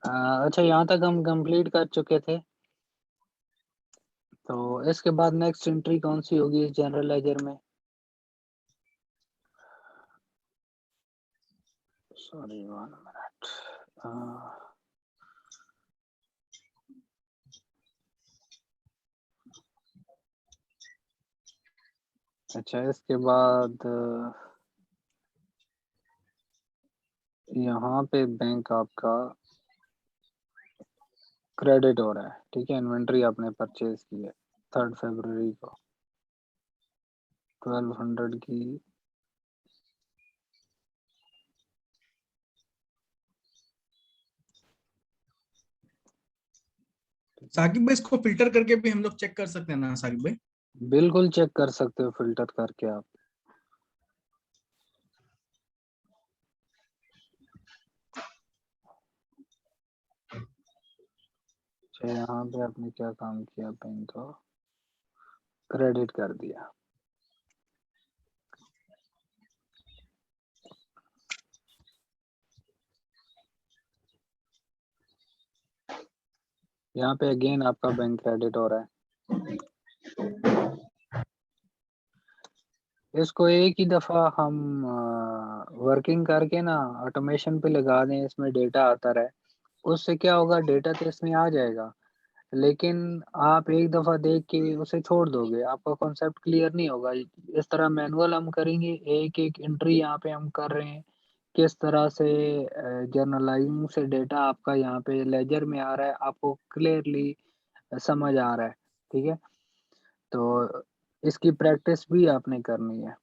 अच्छा, यहाँ तक हम कंप्लीट कर चुके थे। तो इसके बाद नेक्स्ट एंट्री कौन सी होगी इस जनरल लेजर में? Sorry, 1 minute. अच्छा, इसके बाद यहाँ पे बैंक आपका क्रेडिट हो रहा है, ठीक है? इन्वेंट्री आपने परचेज की है 3 फरवरी को 1200 की। साकिब भाई, इसको फिल्टर करके भी हम लोग चेक कर सकते हैं ना साकिब भाई? बिल्कुल चेक कर सकते हो फिल्टर करके आप। अच्छा, यहाँ पे आपने क्या काम किया, बैंक को क्रेडिट कर दिया। यहाँ पे अगेन आपका बैंक क्रेडिट हो रहा है। इसको एक ही दफा हम वर्किंग करके ना ऑटोमेशन पे लगा दें, इसमें डेटा आता रहे। उससे क्या होगा, डेटा तो इसमें आ जाएगा, लेकिन आप एक दफा देख के उसे छोड़ दोगे, आपका कॉन्सेप्ट क्लियर नहीं होगा। इस तरह मैनुअल हम करेंगे, एक एक एंट्री यहाँ पे हम कर रहे हैं, किस तरह से जर्नलाइजिंग से डेटा आपका यहाँ पे लेजर में आ रहा है, आपको क्लियरली समझ आ रहा है, ठीक है? तो इसकी प्रैक्टिस भी आपने करनी है।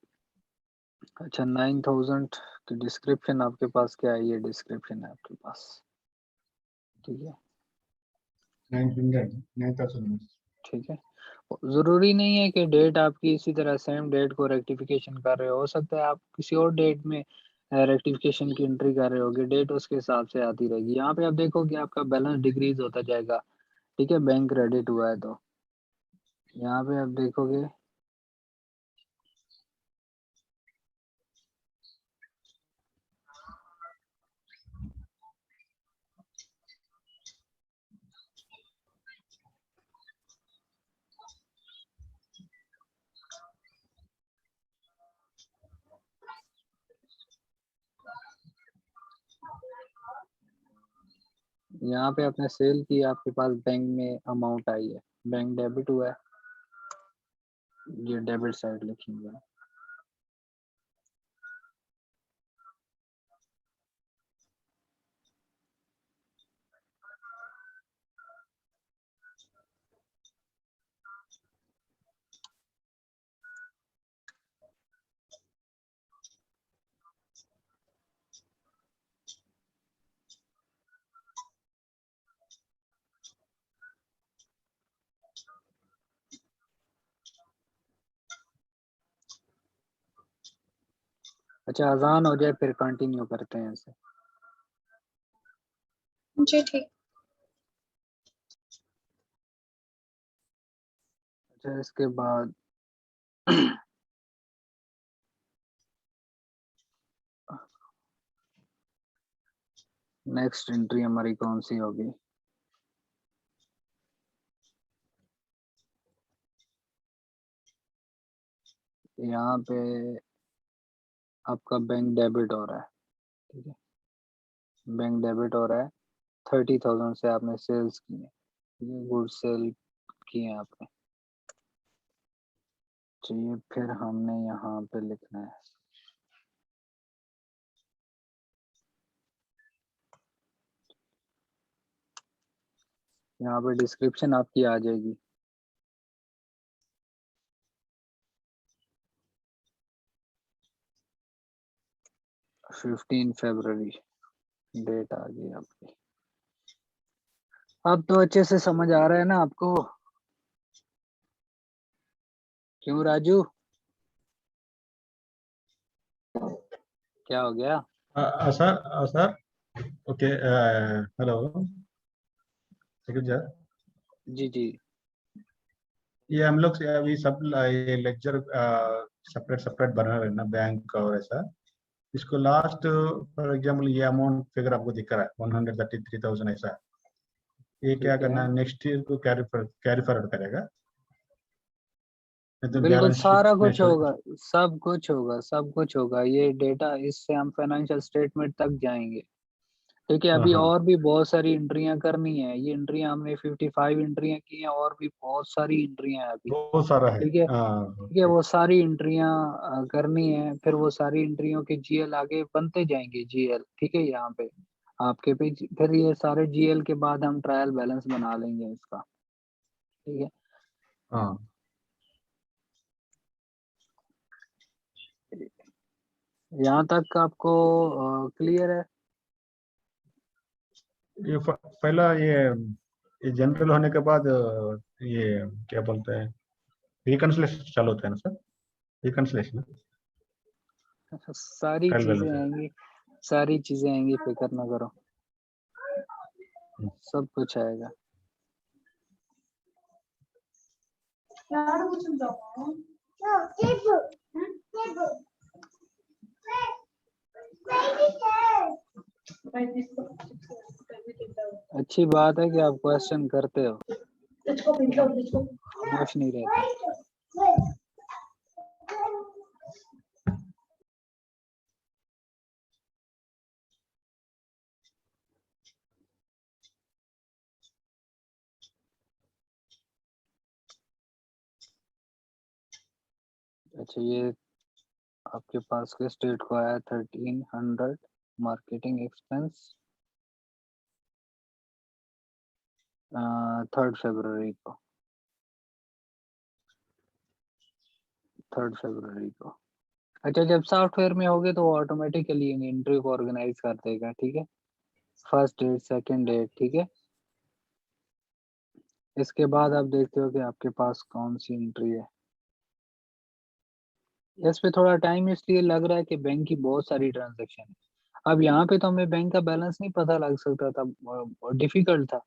अच्छा, 9000 की डिस्क्रिप्शन आपके पास क्या है? ये डिस्क्रिप्शन है आपके पास, ठीक है? 9,000। ठीक है। ज़रूरी नहीं है कि डेट आपकी इसी तरह सेम डेट को रेक्टिफिकेशन कर रहे हो सकता है आप किसी और डेट में रेक्टिफिकेशन की एंट्री कर रहे होगे, डेट उसके हिसाब से आती रहेगी। यहाँ पे आप देखोगे आपका बैलेंस डिक्रीज होता जाएगा, ठीक है? बैंक क्रेडिट हुआ है तो यहाँ पे आप देखोगे यहाँ पे आपने सेल की, आपके पास बैंक में अमाउंट आई है, बैंक डेबिट हुआ है, ये डेबिट साइड लिखी हुई है। अच्छा, अजान हो जाए फिर कंटिन्यू करते हैं इसे। जी ठीक। अच्छा, इसके बाद नेक्स्ट एंट्री हमारी कौन सी होगी? यहाँ पे आपका बैंक डेबिट हो रहा है, ठीक है? बैंक डेबिट हो रहा है, 30,000 से आपने सेल्स की है, ठीक है? गुड सेल की है आपने। चाहिए फिर हमने यहाँ पे लिखना है यहाँ पे डिस्क्रिप्शन आपकी आ जाएगी। फिफ्टीन फरवरी डेट आ गई आपकी। अब तो अच्छे से समझ आ रहा है ना आपको? क्यों राजू, क्या हो गया? Sir, okay. Hello Saqib sir, जी जी। ये हम लोग से अभी सब ये लेक्चर सेपरेट सेपरेट बना रहे हैं ना, बैंक और ऐसा। इसको लास्ट फॉर एग्जाम्पल ये अमाउंट फिगर आपको दिख रहा है 133,000 ऐसा है। ये क्या ठीक है, करना है, नेक्स्ट ईयर को कैरी फॉरवर्ड करेगा, नहीं तो बिल्कुल बैलेंस शीट सारा में कुछ होगा, सब कुछ होगा, सब कुछ होगा। ये डेटा, इससे हम फाइनेंशियल स्टेटमेंट तक जाएंगे। ठीक है, हाँ अभी हाँ, और भी बहुत सारी एंट्रियां करनी है। ये एंट्रियां हमने 55 एंट्रियां की हैं, और भी बहुत सारी एंट्रियां हैं अभी। बहुत सारा है। ठीक है, हाँ ठीक है, ओके। वो सारी एंट्रियां करनी है। फिर वो सारी एंट्रियों के जीएल आगे बनते जाएंगे, जीएल। ठीक है, यहाँ पे आपके पे फिर ये सारे जीएल के बाद हम ट्रायल बैलेंस बना लेंगे इसका। ठीक है, हाँ यहाँ तक आपको क्लियर है? ये पहला ये जनरल होने के बाद ये क्या बोलते हैं, रिकन्सिलेशन चालू होता है ना सर, रिकन्सिलेशन सारी ट्रायल चीजें बैलेंस है। आएंगी, सारी चीजें आएंगी, फिक्र ना करो, सब कुछ आएगा। अच्छी बात है कि आप क्वेश्चन करते हो, खामोश नहीं रहते। अच्छा, ये आपके पास के स्टेट को आया 1300 मार्केटिंग एक्सपेंस 3 फरवरी को, 3 फरवरी को। अच्छा, जब सॉफ्टवेयर में होगे तो वो ऑटोमेटिकली एंट्री को ऑर्गेनाइज कर देगा। ठीक है, फर्स्ट डेट, सेकंड डेट। ठीक है, इसके बाद आप देखते हो कि आपके पास कौन सी एंट्री है। इस पे थोड़ा टाइम इसलिए लग रहा है कि बैंक की बहुत सारी ट्रांजैक्शन है। अब यहाँ पे तो हमें बैंक का बैलेंस नहीं पता लग सकता था, डिफिकल्ट था।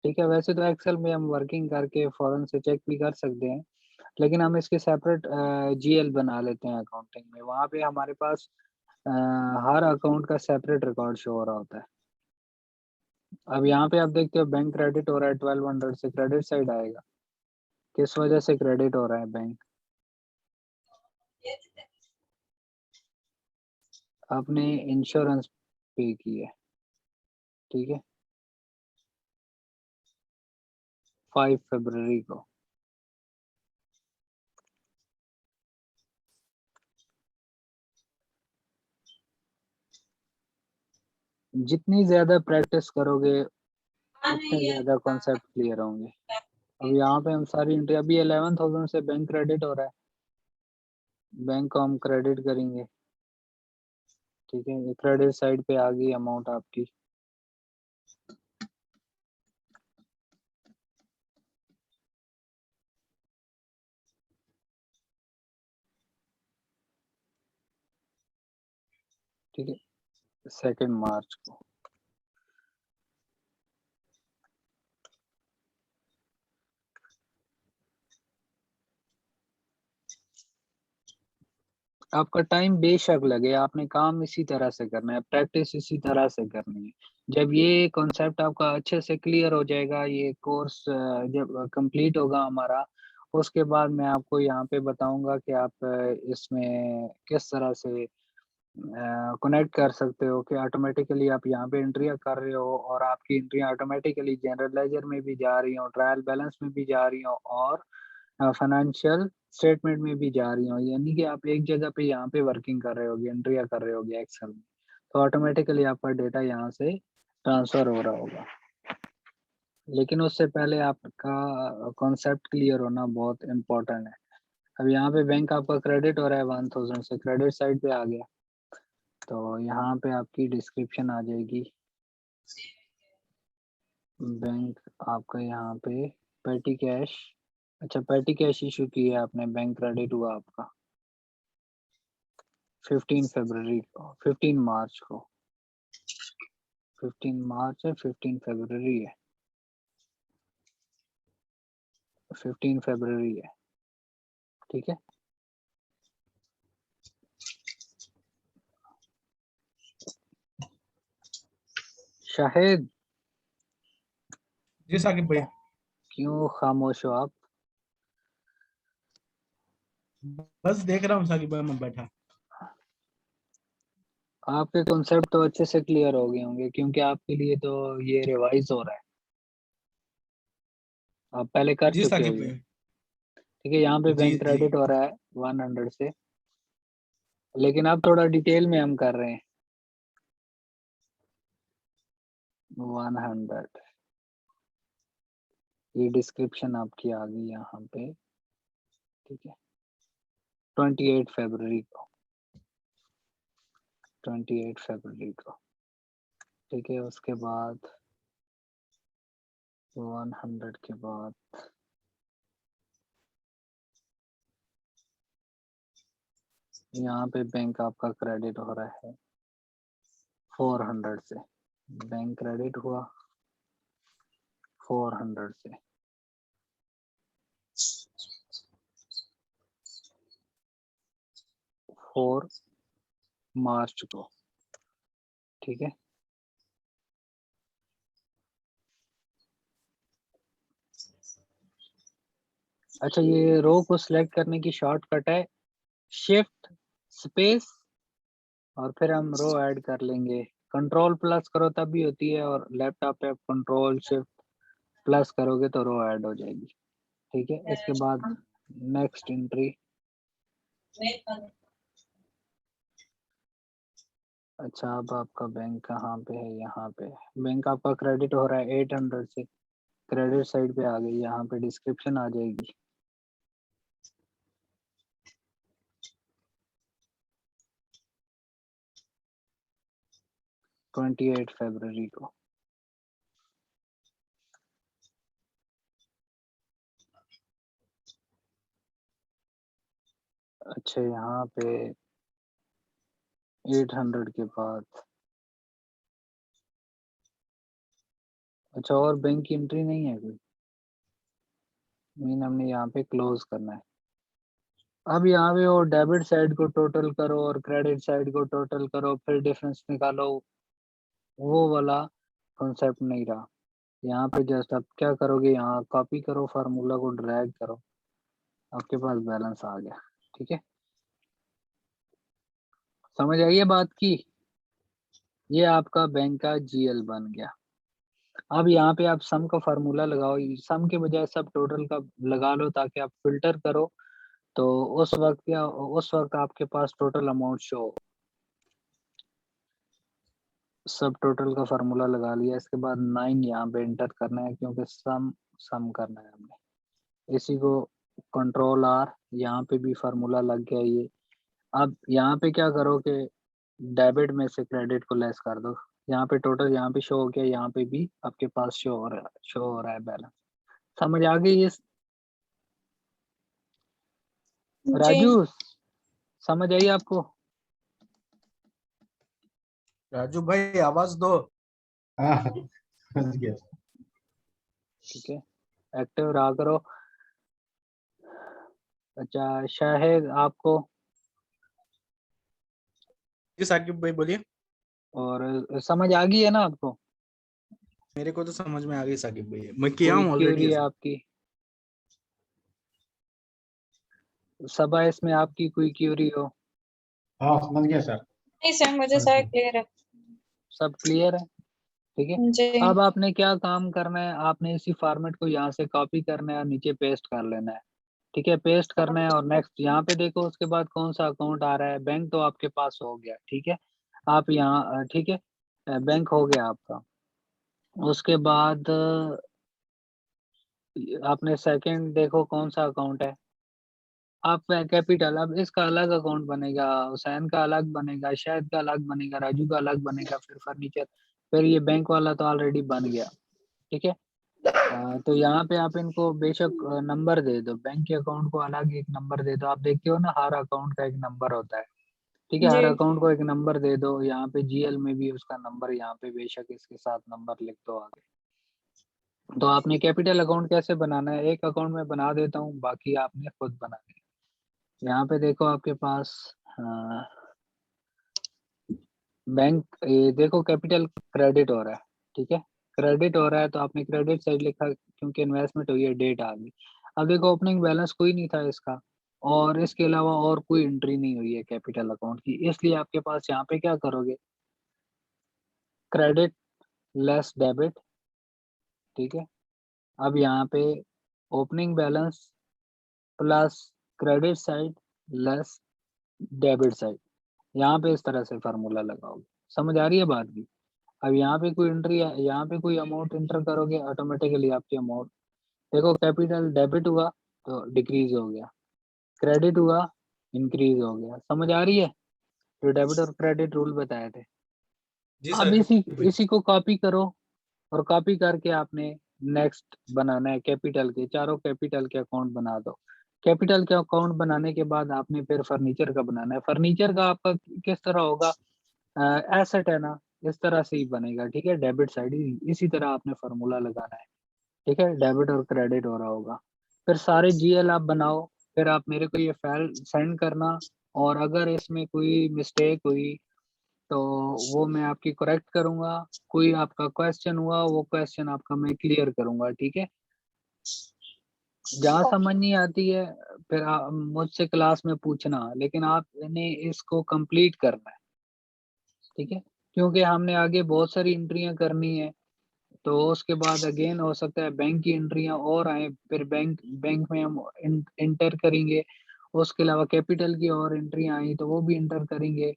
ठीक है, वैसे तो एक्सेल में हम वर्किंग करके फौरन से चेक भी कर सकते हैं, लेकिन हम इसके सेपरेट जीएल बना लेते हैं अकाउंटिंग में। वहाँ पे हमारे पास हर अकाउंट का सेपरेट रिकॉर्ड शो हो रहा होता है। अब यहाँ पे आप देखते हो बैंक क्रेडिट हो रहा है, 1200 से क्रेडिट साइड आएगा। किस वजह से क्रेडिट हो रहा है बैंक? आपने इंश्योरेंस पे की है। ठीक है, 5 फरवरी को। जितनी ज्यादा प्रैक्टिस करोगे उतने ज्यादा कॉन्सेप्ट क्लियर होंगे। अब यहाँ पे हम सारी एंट्री, अभी 11,000 से बैंक क्रेडिट हो रहा है, बैंक को हम क्रेडिट करेंगे। ठीक है, ये क्रेडिट साइड पे आ गई अमाउंट आपकी। ठीक है, 2 मार्च को। आपका टाइम बेशक लगे, आपने काम इसी तरह से करना है, प्रैक्टिस इसी तरह से करनी है। जब ये कॉन्सेप्ट आपका अच्छे से क्लियर हो जाएगा, ये कोर्स जब कंप्लीट होगा हमारा, उसके बाद मैं आपको यहाँ पे बताऊंगा कि आप इसमें किस तरह से कनेक्ट कर सकते हो कि ऑटोमेटिकली आप यहाँ पे एंट्रियाँ कर रहे हो और आपकी एंट्रियाँ ऑटोमेटिकली जनरल लेजर में भी जा रही हो, ट्रायल बैलेंस में भी जा रही हो, और फाइनेंशियल स्टेटमेंट में भी जा रही हो। यानी कि आप एक जगह पे यहाँ पे वर्किंग कर रहे होगे, एंट्रियाँ कर रहे होगे एक्सेल में, तो ऑटोमेटिकली आपका डेटा यहाँ से ट्रांसफर हो रहा होगा। लेकिन उससे पहले आपका कॉन्सेप्ट क्लियर होना बहुत इम्पोर्टेंट है। अब यहाँ पे बैंक आपका क्रेडिट हो रहा है 1000 से, क्रेडिट साइड पे आ गया, तो यहाँ पे आपकी डिस्क्रिप्शन आ जाएगी। बैंक आपका यहाँ पे पेटी कैश, अच्छा पेटी कैश इशू किया आपने, बैंक क्रेडिट हुआ आपका 15 फरवरी को, 15 मार्च को। 15 मार्च है, 15 फरवरी है, 15 फरवरी है। ठीक है, शाहिद, जी साकिब भाई, क्यों खामोश हो आप? बस देख रहा हूँ साकिब भाई, मैं बैठा। आपके कॉन्सेप्ट तो अच्छे से क्लियर हो गए होंगे क्योंकि आपके लिए तो ये रिवाइज हो रहा है, आप पहले कर जी चुके हो साकिब ये। भाई। ठीक है, यहाँ पे जी बैंक जी। क्रेडिट हो रहा है 100 से, लेकिन अब थोड़ा डिटेल में हम कर रहे हैं। 100, ये डिस्क्रिप्शन आपकी आ गई यहाँ पे। ठीक है, 28 फरवरी को, 28 फरवरी को। ठीक है, उसके बाद 100 के बाद यहाँ पे बैंक आपका क्रेडिट हो रहा है 400 से। बैंक क्रेडिट हुआ 400 से। 4 मार्च को। ठीक है, अच्छा ये रो को सिलेक्ट करने की शॉर्टकट है शिफ्ट स्पेस और फिर हम रो ऐड कर लेंगे। कंट्रोल प्लस करो तब भी होती है, और लैपटॉप पे कंट्रोल शिफ्ट प्लस करोगे तो रो ऐड हो जाएगी। ठीक है, इसके बाद नेक्स्ट एंट्री। अच्छा, अब आपका बैंक कहाँ पे है? यहाँ पे बैंक आपका क्रेडिट हो रहा है 800 से। क्रेडिट साइड पे आ गई, यहाँ पे डिस्क्रिप्शन आ जाएगी। ट्वेंटी 8 फरवरी को। अच्छा, यहाँ पे 800 के बाद, अच्छा और बैंक की एंट्री नहीं है कोई, मीन हमने यहाँ पे क्लोज करना है। अब यहाँ पे वो डेबिट साइड को टोटल करो और क्रेडिट साइड को टोटल करो फिर डिफरेंस निकालो, वो वाला कॉन्सेप्ट नहीं रहा। यहाँ पे जस्ट आप क्या करोगे, यहाँ कॉपी करो, फार्मूला को ड्रैग करो, आपके पास बैलेंस आ गया। ठीक है, समझ आई है बात की? ये आपका बैंक का जीएल बन गया। अब यहाँ पे आप सम का फार्मूला लगाओ, सम के बजाय सब टोटल का लगा लो ताकि आप फिल्टर करो, तो उस वक्त आपके पास टोटल अमाउंट शो हो। सब टोटल का फार्मूला लगा लिया, इसके बाद 9 यहाँ पे एंटर करना है क्योंकि सम सम करना है हमने। इसी को कंट्रोल आर, यहाँ पे भी फार्मूला लग गया ये। अब यहाँ पे क्या करो कि डेबिट में से क्रेडिट को लेस कर दो। यहाँ पे टोटल यहाँ पे शो हो गया, यहाँ पे भी आपके पास शो हो रहा है बैलेंस। समझ आ गई ये जी। राजू? समझ आई आपको? राजू भाई आवाज दो। हाँ हाँ, समझ गया। ठीक है, एक्टिव रहा करो। अच्छा शाहिद, आपको? जी साकिब भाई बोलिए। और समझ आ गई है ना आपको? मेरे को तो समझ में आ गई साकिब भाई, मैं किया कोई हूँ ऑलरेडी क्यूरी है ऐसा। आपकी? सबा इसमें आपकी कोई क्यूरी हो? हाँ समझ गया सर। नहीं सर, मुझे समझ सारा गया। क्लियर है। सब क्लियर है? ठीक है, जी अब आपने क्या काम करना है, आपने इसी फॉर्मेट को यहाँ से कॉपी करना है और नीचे पेस्ट कर लेना है। ठीक है, पेस्ट करना है और नेक्स्ट यहाँ पे देखो, उसके बाद कौन सा अकाउंट आ रहा है। बैंक तो आपके पास हो गया, ठीक है। आप यहाँ ठीक है, बैंक हो गया आपका। उसके बाद आपने सेकंड देखो कौन सा अकाउंट है। आप कैपिटल, अब इसका अलग अकाउंट बनेगा, हुसैन का अलग बनेगा, शायद का अलग बनेगा, राजू का अलग बनेगा, फिर फर्नीचर, फिर ये बैंक वाला तो ऑलरेडी बन गया। ठीक है, तो यहाँ पे आप इनको बेशक नंबर दे दो, बैंक के अकाउंट को अलग एक नंबर दे दो। आप देखते हो ना, हर अकाउंट का एक नंबर होता है। ठीक है, जी। हर अकाउंट को एक नंबर दे दो। यहाँ पे जीएल में भी उसका नंबर, यहाँ पे बेशक इसके साथ नंबर लिख दो आगे। तो आपने कैपिटल अकाउंट कैसे बनाना है, एक अकाउंट में बना देता हूँ, बाकी आपने खुद बनाना है। यहाँ पे देखो आपके पास बैंक, ये देखो कैपिटल क्रेडिट हो रहा है। ठीक है। क्रेडिट हो रहा है तो आपने क्रेडिट साइड लिखा क्योंकि इन्वेस्टमेंट हुई है, डेट आ गई। अब देखो ओपनिंग बैलेंस कोई नहीं था इसका और इसके अलावा और कोई एंट्री नहीं हुई है कैपिटल अकाउंट की, इसलिए आपके पास यहाँ पे क्या करोगे, क्रेडिट लेस डेबिट, ठीक है। अब यहाँ पे opening balance plus credit side lace debit side, यहाँ पे इस तरह से फार्मूला लगाओगे। समझ आ रही है बात की? अब यहाँ पे कोई एंट्री है, यहाँ पे कोई अमाउंट एंटर करोगे, ऑटोमेटिकली आपकी अमाउंट, देखो कैपिटल डेबिट हुआ तो डिक्रीज हो गया, क्रेडिट हुआ इंक्रीज हो गया। समझ आ रही है? जो डेबिट और क्रेडिट रूल बताए थे। जी अब सर। इसी को कॉपी करो और कॉपी करके आपने नेक्स्ट बनाना है कैपिटल के, चारों कैपिटल के अकाउंट बना दो। कैपिटल के अकाउंट बनाने के बाद आपने फिर फर्नीचर का बनाना है। फर्नीचर का आपका किस तरह होगा, एसेट है ना, इस तरह से ही बनेगा, ठीक है। डेबिट साइड इसी तरह आपने फार्मूला लगाना है, ठीक है। डेबिट और क्रेडिट हो रहा होगा, फिर सारे जीएल आप बनाओ, फिर आप मेरे को ये फाइल सेंड करना, और अगर इसमें कोई मिस्टेक हुई तो वो मैं आपकी करेक्ट करूंगा। कोई आपका क्वेश्चन हुआ वो क्वेश्चन आपका मैं क्लियर करूंगा, ठीक है। जहाँ समझ नहीं आती है फिर आप मुझसे क्लास में पूछना, लेकिन आपने इसको कंप्लीट करना है, ठीक है। क्योंकि हमने आगे बहुत सारी एंट्रियां करनी है, तो उसके बाद अगेन हो सकता है बैंक की एंट्रियां और आए, फिर बैंक बैंक में हम इंटर करेंगे। उसके अलावा कैपिटल की और एंट्रियां आई तो वो भी इंटर करेंगे,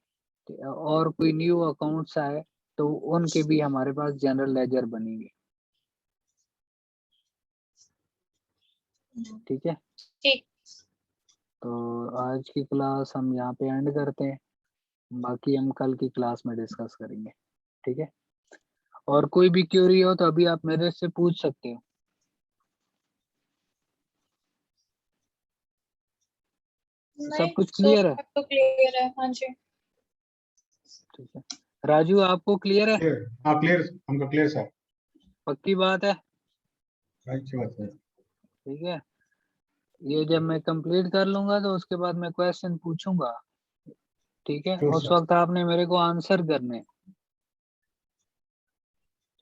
और कोई न्यू अकाउंट्स आए तो उनके भी हमारे पास जनरल लेजर बनेंगे, ठीक है। ठीक। तो आज की क्लास हम यहाँ पे एंड करते हैं, बाकी हम कल की क्लास में डिस्कस करेंगे, ठीक है। और कोई भी क्यूरी हो तो अभी आप मेरे से पूछ सकते हो। सब कुछ क्लियर है? सब तो क्लियर है, हाँ जी। ठीक है। राजू आपको क्लियर है? क्लियर, हाँ क्लियर, हमको क्लियर सर। पक्की बात है? अच्छी बात है। ठीक है। ये जब मैं कंप्लीट कर लूंगा तो उसके बाद मैं क्वेश्चन पूछूंगा, ठीक है। श्योर उस सर। वक्त आपने मेरे को आंसर करने,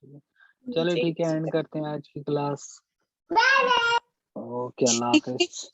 ठीक है। चलिए ठीक है, एंड करते हैं आज की क्लास। ओके, अल्लाह हाफिज।